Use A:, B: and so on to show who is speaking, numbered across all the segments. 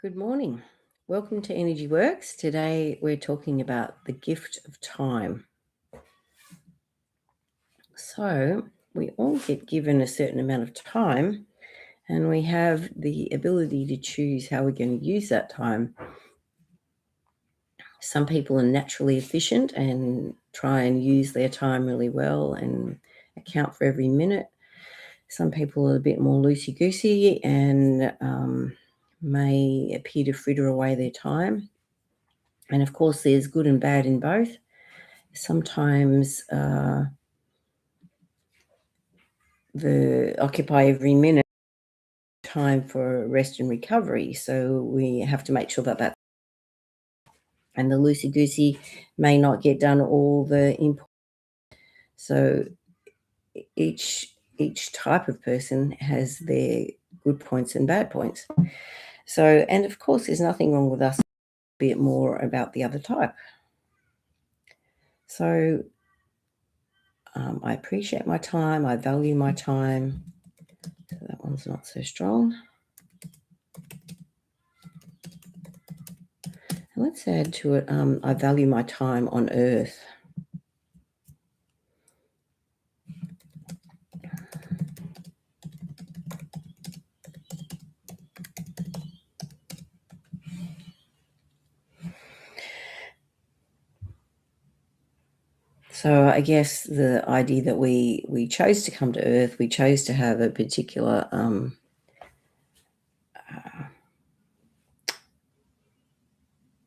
A: Good morning. Welcome to Energy Works. Today we're talking about the gift of time. So, we all get given a certain amount of time and we have the ability to choose how we're going to use that time. Some people are naturally efficient and try and use their time really well and account for every minute. Some people are a bit more loosey-goosey and may appear to fritter away their time. And of course, there's good and bad in both. Sometimes the occupy every minute time for rest and recovery. So we have to make sure that and the loosey-goosey may not get done all the important. So each type of person has their good points and bad points. So, and of course, there's nothing wrong with us a bit more about the other type. So I appreciate my time. I value my time. So that one's not so strong. And let's add to it, I value my time on earth. So I guess the idea that we chose to come to Earth, we chose to have a particular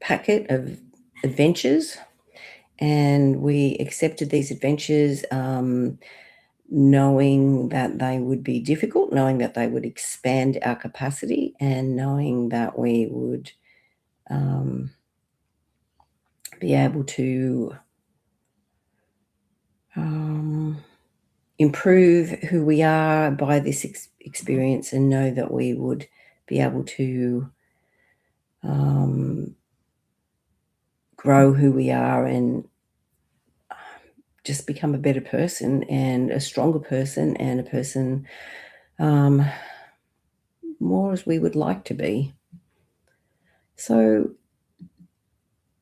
A: packet of adventures, and we accepted these adventures knowing that they would be difficult, knowing that they would expand our capacity, and knowing that we would be able to improve who we are by this experience, and know that we would be able to grow who we are and just become a better person and a stronger person and a person more as we would like to be. So,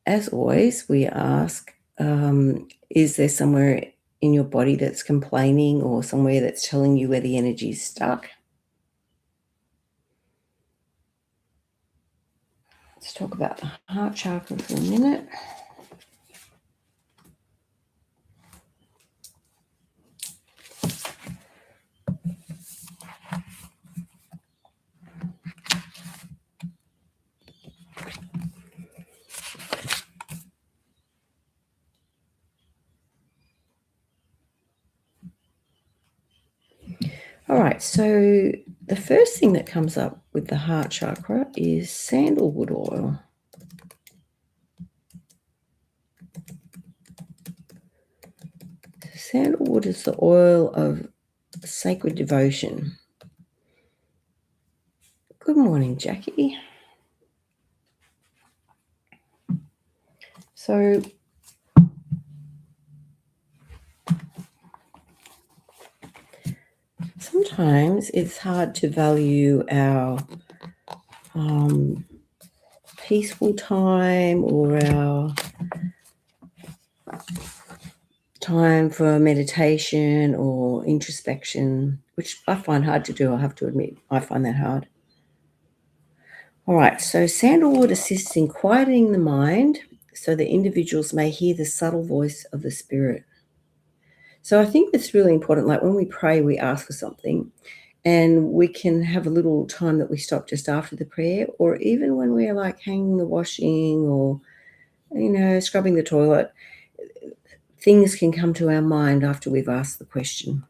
A: as always, we ask, is there somewhere in your body that's complaining or somewhere that's telling you where the energy is stuck? Let's talk about the heart chakra for a minute. All right, so the first thing that comes up with the heart chakra is sandalwood oil. Sandalwood is the oil of sacred devotion. Good morning, Jackie. So sometimes it's hard to value our peaceful time or our time for meditation or introspection, which I find hard to do, I have to admit. I find that hard. All right, so sandalwood assists in quieting the mind so that individuals may hear the subtle voice of the spirit. So I think that's really important. Like when we pray, we ask for something, and we can have a little time that we stop just after the prayer, or even when we're like hanging the washing or, scrubbing the toilet, things can come to our mind after we've asked the question.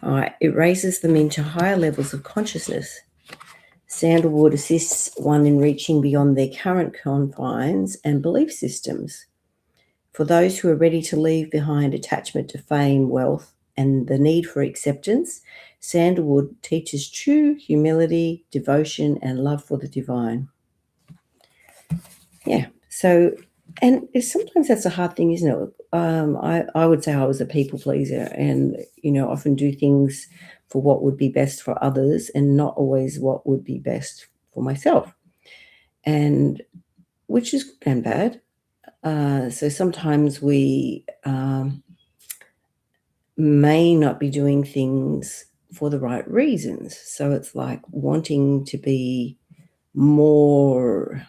A: All right, it raises them into higher levels of consciousness. Sandalwood assists one in reaching beyond their current confines and belief systems. For those who are ready to leave behind attachment to fame, wealth, and the need for acceptance, sandalwood teaches true humility, devotion, and love for the divine. Yeah, so, and sometimes that's a hard thing, isn't it? I would say I was a people pleaser and, often do things for what would be best for others and not always what would be best for myself, and which is good and bad. So sometimes we may not be doing things for the right reasons. So it's like wanting to be more,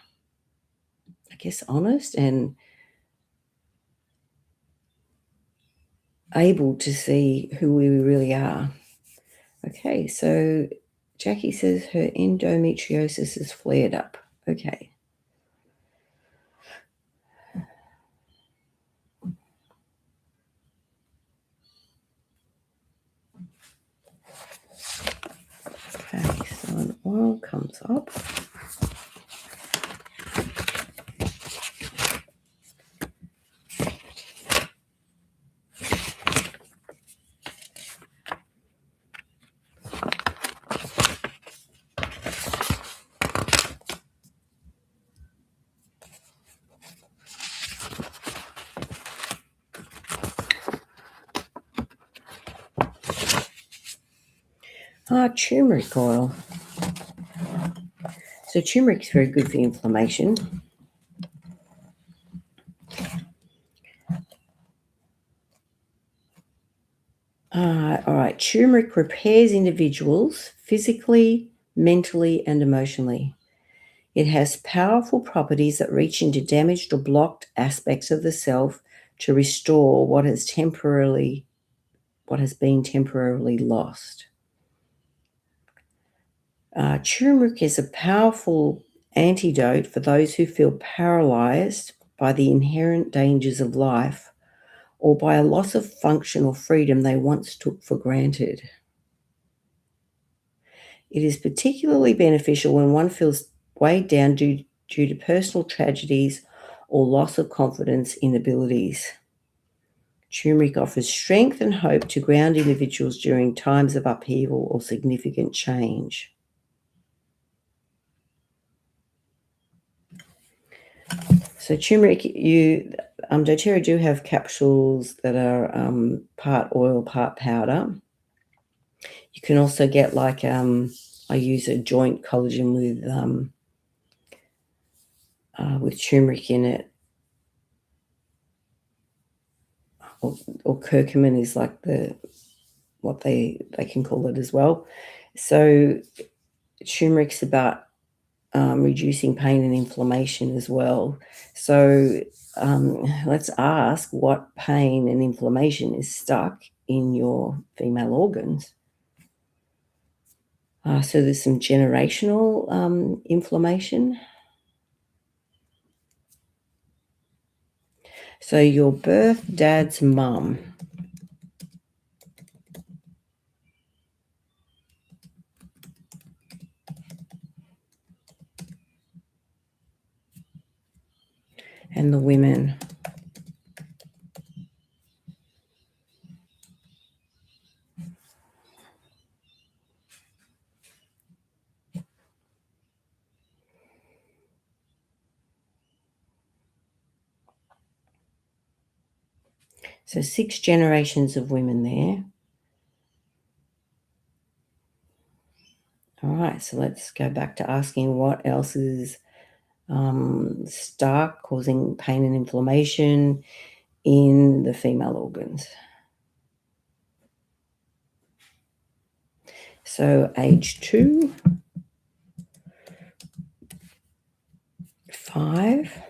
A: I guess, honest and able to see who we really are. Okay, so Jackie says her endometriosis is flared up. Okay. Okay, so an oil comes up. Turmeric oil. So turmeric is very good for inflammation. All right, turmeric repairs individuals physically, mentally, and emotionally. It has powerful properties that reach into damaged or blocked aspects of the self to restore what has been temporarily lost. Turmeric is a powerful antidote for those who feel paralyzed by the inherent dangers of life or by a loss of function or freedom they once took for granted. It is particularly beneficial when one feels weighed down due to personal tragedies or loss of confidence in abilities. Turmeric offers strength and hope to ground individuals during times of upheaval or significant change. So turmeric, doTERRA do have capsules that are part oil, part powder. You can also get I use a joint collagen with turmeric in it, or curcumin is like what they can call it as well. So turmeric's about reducing pain and inflammation as well. So let's ask what pain and inflammation is stuck in your female organs. So there's some generational inflammation. So your birth dad's mum. And the women. So 6 generations of women there. All right, so let's go back to asking what else is stuck, causing pain and inflammation in the female organs. So age 2, 5,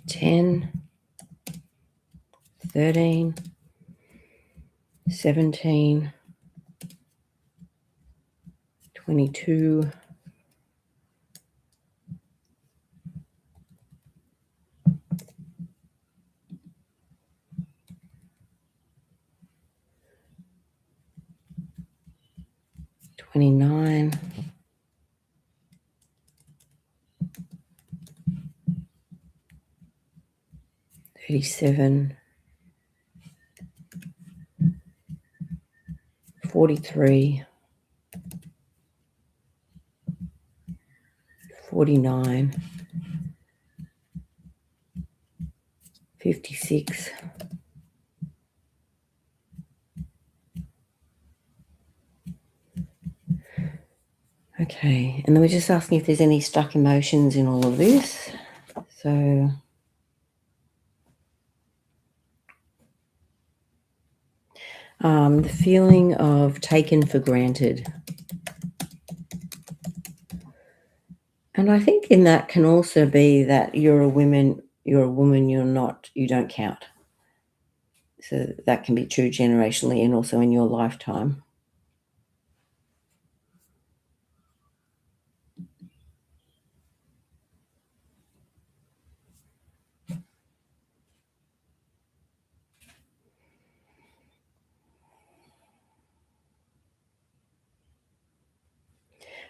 A: 10, 13, 17, 22, 29, 37, 43, 49, 56, 58, Okay, and then we're just asking if there's any stuck emotions in all of this. So, the feeling of taken for granted. And I think in that can also be that you're a woman, you don't count. So that can be true generationally and also in your lifetime.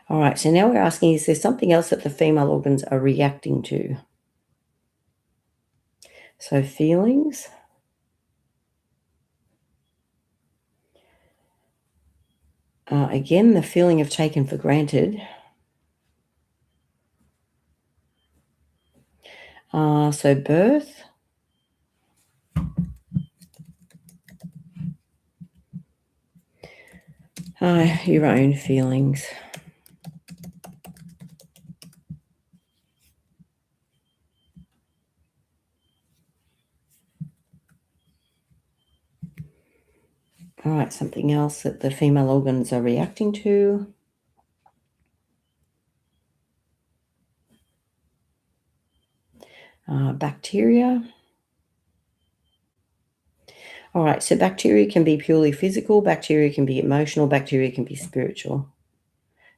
A: All right, so now we're asking, is there something else that the female organs are reacting to? So feelings, again, the feeling of taken for granted. So birth, your own feelings. All right, something else that the female organs are reacting to. Bacteria. All right, so bacteria can be purely physical, bacteria can be emotional, bacteria can be spiritual.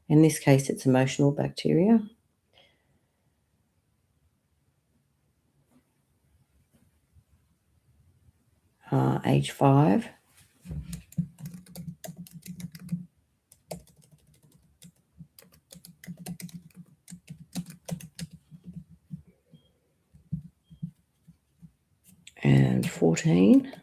A: In this case, it's emotional bacteria. Age 5. And 14.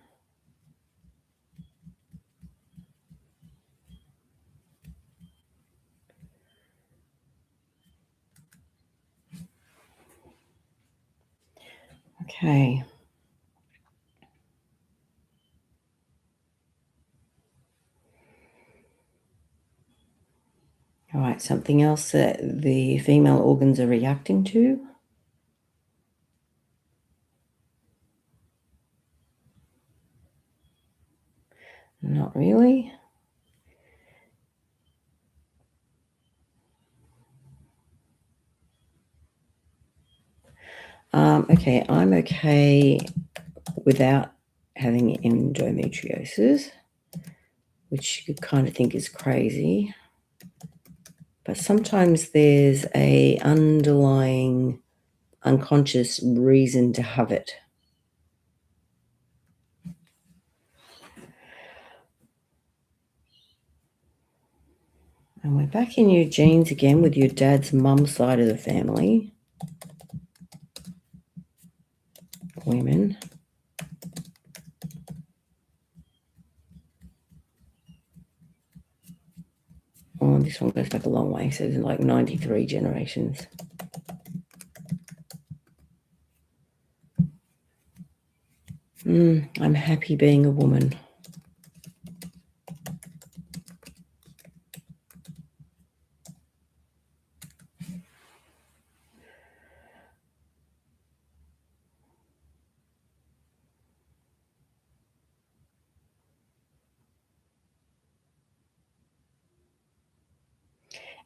A: Okay. All right, something else that the female organs are reacting to. Not really. Okay, I'm okay without having endometriosis, which you could kind of think is crazy. But sometimes there's a underlying unconscious reason to have it. And we're back in your genes again with your dad's mum side of the family. Women. Oh, this one goes back a long way, so it's like 93 generations. I'm happy being a woman.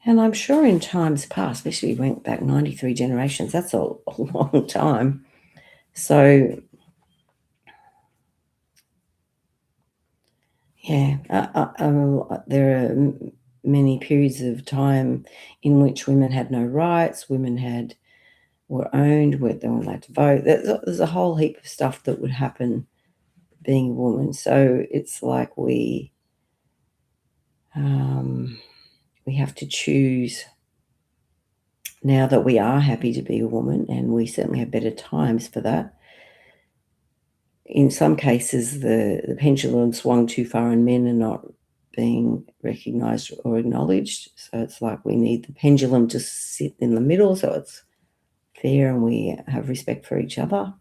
A: And I'm sure in times past, especially went back 93 generations, that's a long time. So, yeah, there are many periods of time in which women had no rights, were owned, they weren't allowed to vote. There's a whole heap of stuff that would happen being a woman. So it's like we have to choose now that we are happy to be a woman, and we certainly have better times for that. In some cases, the pendulum swung too far and men are not being recognised or acknowledged. So it's like we need the pendulum to sit in the middle so it's fair and we have respect for each other.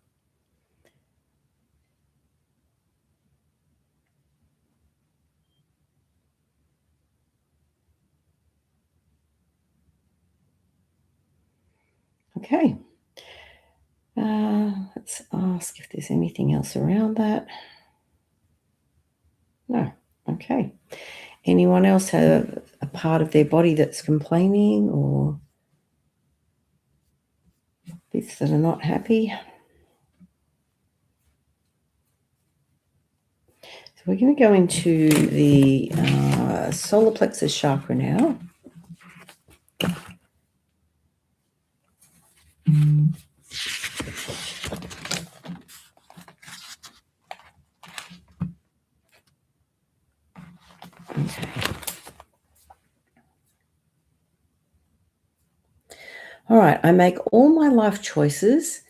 A: Okay. Let's ask if there's anything else around that. No. Okay. Anyone else have a part of their body that's complaining or bits that are not happy? So we're going to go into the solar plexus chakra now. Okay. All right. I make all my life choices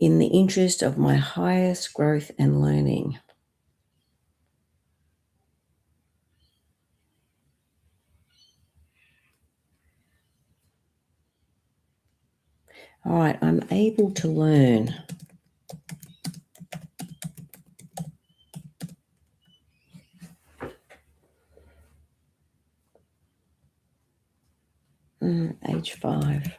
A: in the interest of my highest growth and learning. All right. I'm able to learn. Age 5.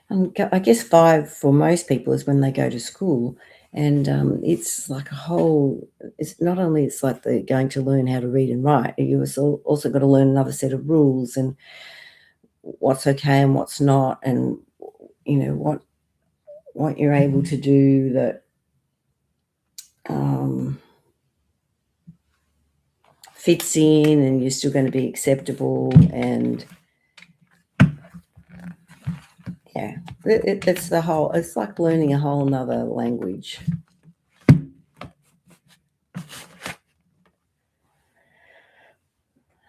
A: And I guess 5 for most people is when they go to school, and it's like a whole. It's not only it's like they're going to learn how to read and write. You also got to learn another set of rules and what's okay and what's not, and what you're able to do that um, fits in, and you're still going to be acceptable. And yeah, it's the whole. It's like learning a whole nother language.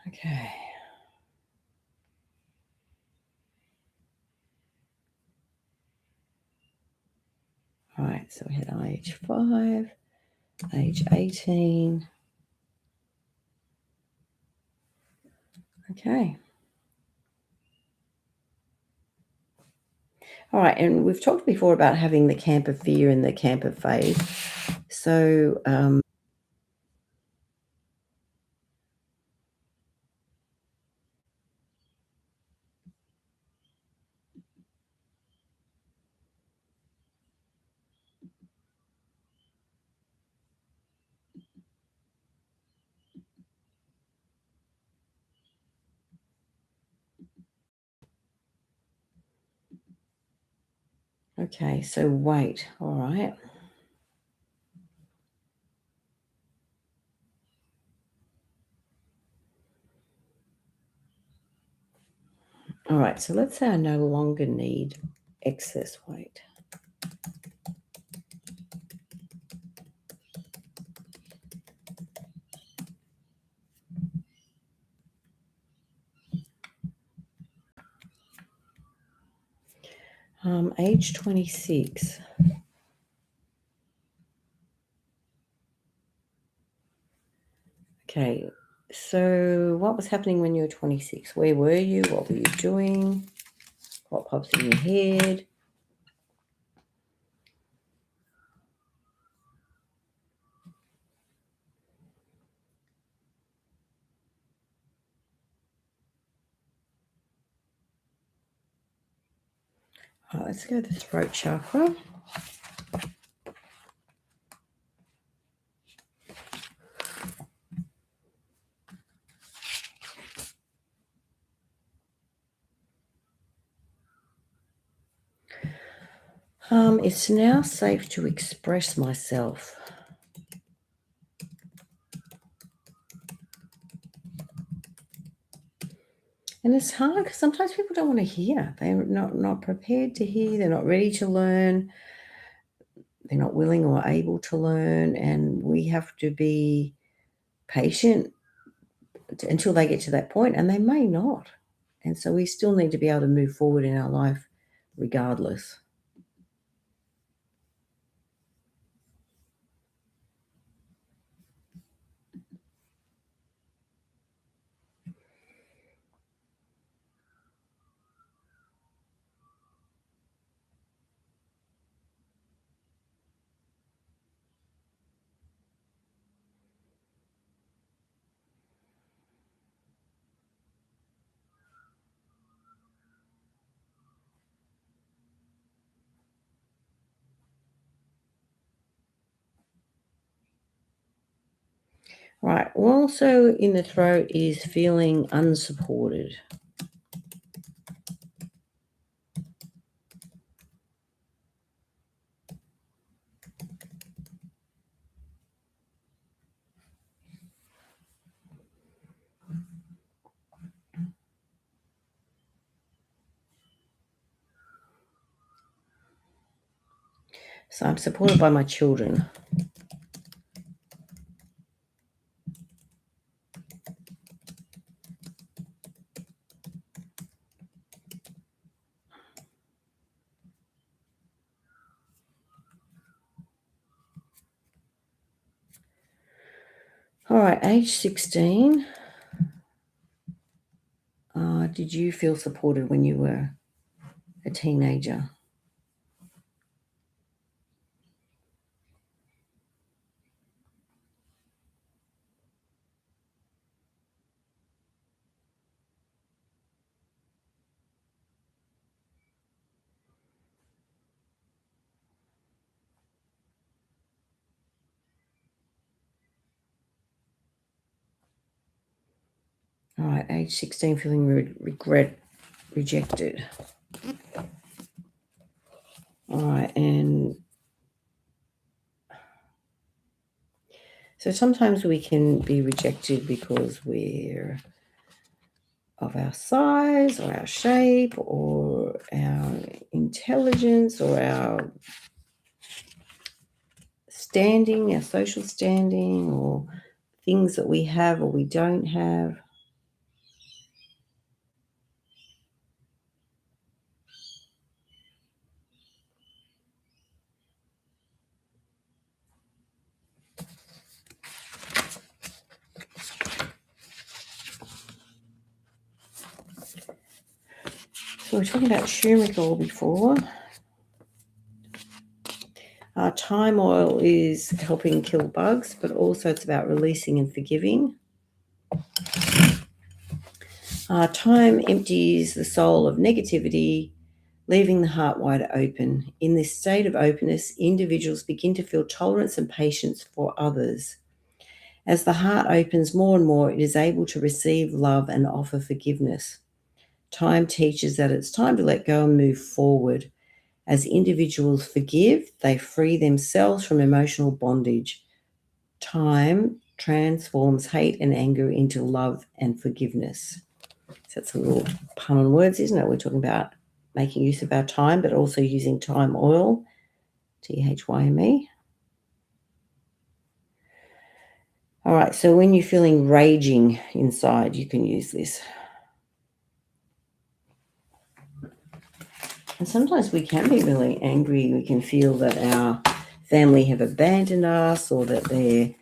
A: Okay. All right, so we had age 5, age 18. Okay. All right, and we've talked before about having the camp of fear and the camp of faith. So, okay, so wait. All right. All right, so let's say I no longer need excess weight. Age 26. Okay, so what was happening when you were 26? Where were you? What were you doing? What pops in your head? All right, let's go to the throat chakra. It's now safe to express myself. And it's hard because sometimes people don't want to hear. They're not prepared to hear. They're not ready to learn. They're not willing or able to learn. And we have to be patient until they get to that point, and they may not. And so we still need to be able to move forward in our life regardless. Right. Also in the throat is feeling unsupported. So I'm supported by my children. All right, age 16. Did you feel supported when you were a teenager? All right, age 16, feeling regret, rejected. All right, and so sometimes we can be rejected because we're of our size or our shape or our intelligence or our standing, our social standing, or things that we have or we don't have. So we were talking about turmeric oil before. Thyme oil is helping kill bugs, but also it's about releasing and forgiving. Thyme empties the soul of negativity, leaving the heart wide open. In this state of openness, individuals begin to feel tolerance and patience for others. As the heart opens more and more, it is able to receive love and offer forgiveness. Time teaches that it's time to let go and move forward. As individuals forgive, they free themselves from emotional bondage. Time transforms hate and anger into love and forgiveness. So that's a little pun on words, isn't it? We're talking about making use of our time, but also using thyme oil, THYME. All right, so when you're feeling raging inside, you can use this. And sometimes we can be really angry. We can feel that our family have abandoned us or that they're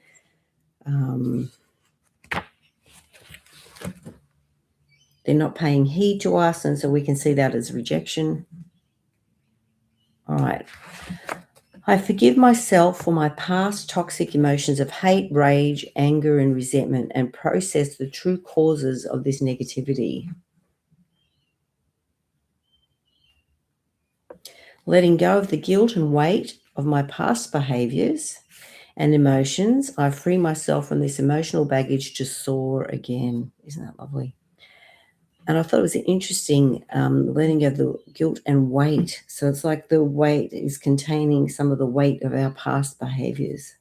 A: not paying heed to us, and so we can see that as rejection. All right. I forgive myself for my past toxic emotions of hate, rage, anger, and resentment and process the true causes of this negativity. Letting go of the guilt and weight of my past behaviors and emotions, I free myself from this emotional baggage to soar again. Isn't that lovely? And I thought it was interesting, letting go of the guilt and weight. So it's like the weight is containing some of the weight of our past behaviors.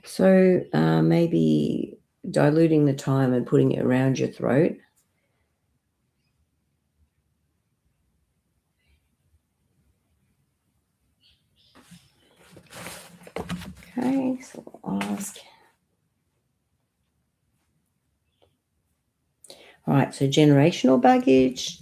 A: So maybe diluting the time and putting it around your throat. Okay, so I'll ask. All right, so generational baggage.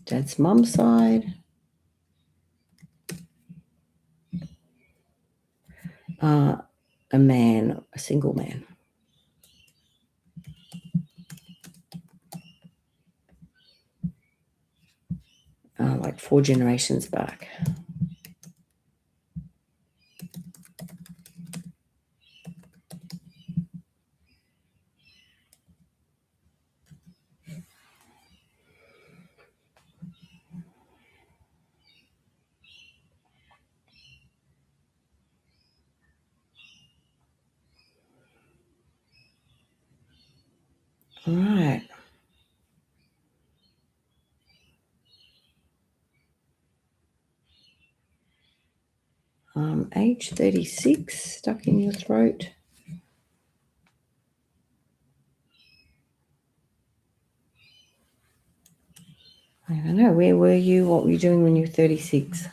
A: Dad's mum's side. a man, a single man. Like 4 generations back. All right. Age 36, stuck in your throat. I don't know. Where were you? What were you doing when you were 36?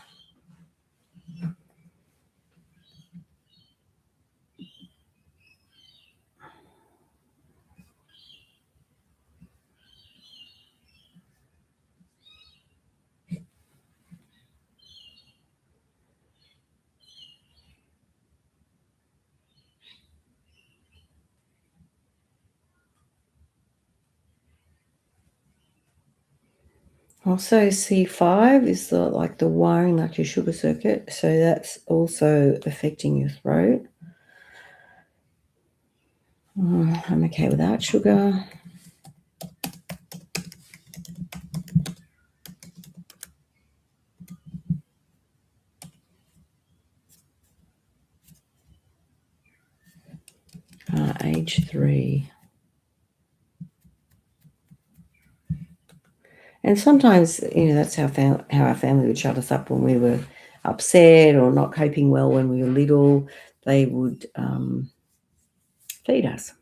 A: Also, C5 is like the wiring, like your sugar circuit. So that's also affecting your throat. I'm okay without sugar. Age 3. And sometimes, that's how our family would shut us up when we were upset or not coping well when we were little. They would feed us.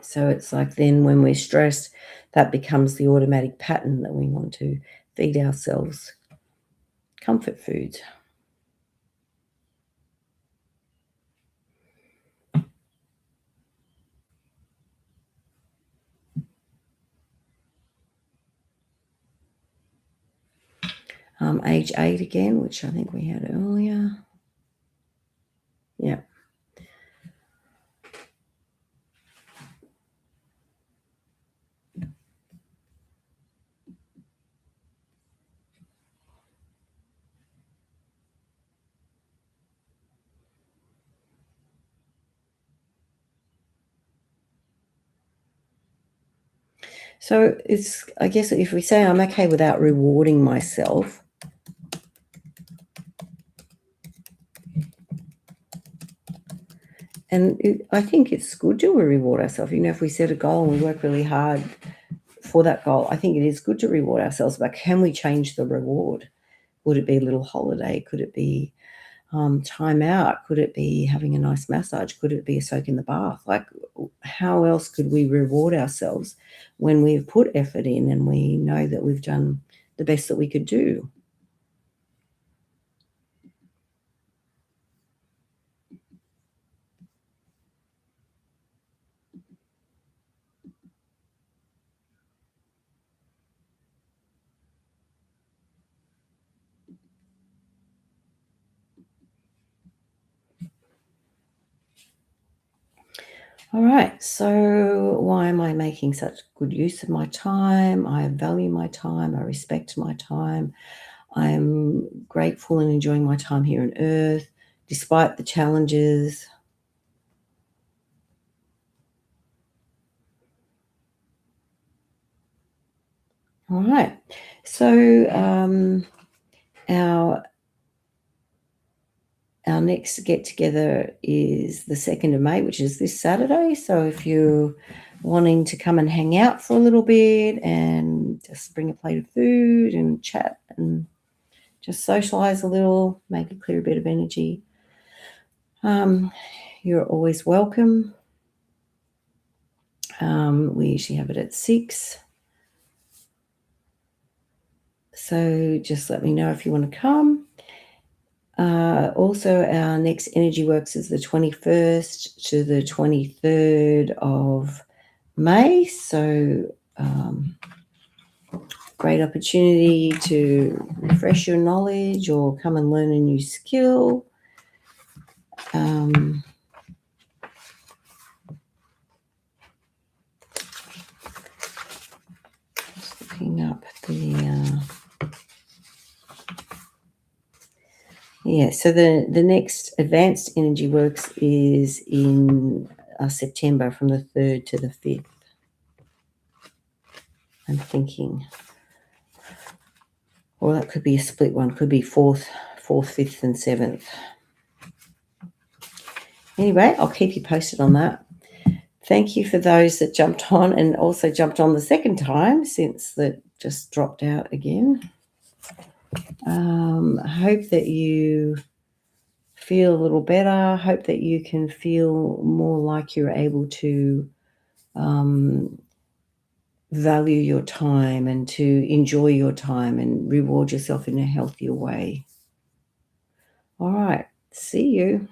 A: So it's like then when we're stressed, that becomes the automatic pattern that we want to feed ourselves comfort foods. Age 8 again, which I think we had earlier. Yeah. So it's, I guess, if we say I'm okay without rewarding myself, and I think it's good to reward ourselves. If we set a goal and we work really hard for that goal, I think it is good to reward ourselves. But can we change the reward? Would it be a little holiday? Could it be time out? Could it be having a nice massage? Could it be a soak in the bath? Like, how else could we reward ourselves when we've put effort in and we know that we've done the best that we could do? All right, so why am I making such good use of my time? I value my time. I respect my time. I'm grateful and enjoying my time here on earth, despite the challenges. All right, so our Our next get together is the 2nd of May, which is this Saturday. So if you're wanting to come and hang out for a little bit and just bring a plate of food and chat and just socialize a little, maybe clear a bit of energy, you're always welcome. We usually have it at 6. So just let me know if you want to come. Also, our next Energy Works is the 21st to the 23rd of May. So, great opportunity to refresh your knowledge or come and learn a new skill. So the next advanced energy works is in September from the 3rd to the 5th. I'm thinking. Or that could be a split one. Could be 4th, 5th, and 7th. Anyway, I'll keep you posted on that. Thank you for those that jumped on and also jumped on the second time since that just dropped out again. I hope that you feel a little better. Hope that you can feel more like you're able to value your time and to enjoy your time and reward yourself in a healthier way. All right. See you.